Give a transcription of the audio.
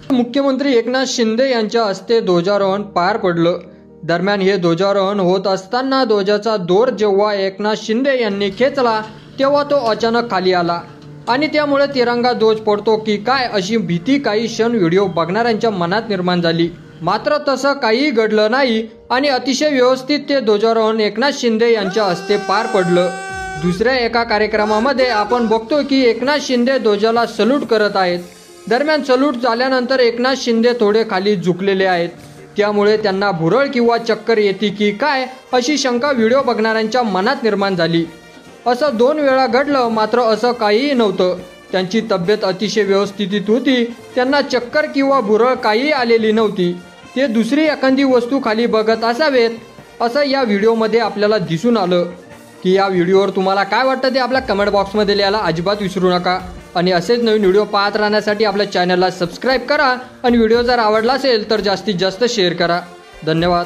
मुख्यमंत्री एकनाथ शिंदे यांच्या हस्ते ध्वजारोहण पार पडलं। दरम्यान हे ध्वजारोहण होत असताना ध्वजाचा दोर जेव्हा एकनाथ शिंदे यांनी खेचला तेव्हा तो अचानक खाली आला आणि त्यामुळे तिरंगा ध्वज पडतो की काय अशी भीती काही क्षण व्हिडिओ बघणाऱ्यांच्या मनात निर्माण झाली। मात्र तसं काही घडलं नाही आणि अतिशय व्यवस्थित ते ध्वजारोहण एकनाथ शिंदे यांच्या हस्ते पार पडलं। दुसऱ्या एका कार्यक्रमामध्ये आपण बघतो की एकनाथ शिंदे ध्वजाला सल्यूट करत आहेत। दरम्यान सल्यूट झाल्यानंतर एकनाथ शिंदे थोडे खाली झुकलेले आहेत, त्यामुळे त्यांना भुरळ किंवा चक्कर येते की काय अशी शंका व्हिडिओ बघणाऱ्यांच्या मनात निर्माण झाली। असं 2 वेळा घडलं, मात्र असं काहीही नव्हतं। त्यांची तब्येत अतिशय व्यवस्थित होती, त्यांना चक्कर किंवा भुरळ काही आलेली नव्हती। ते दुसरी एखादी वस्तू खाली बघत असावेत असं या व्हिडिओमध्ये आपल्याला दिसून आलं। की या व्हिडिओवर तुम्हाला काय वाटतं ते आपल्या कमेंट बॉक्समध्ये लिहायला अजिबात विसरू नका आणि असेच नवीन व्हिडिओ पाहत राहण्यासाठी आपल्या चॅनलला सबस्क्राईब करा आणि व्हिडिओ जर आवडला असेल तर जास्तीत जास्त शेअर करा। धन्यवाद।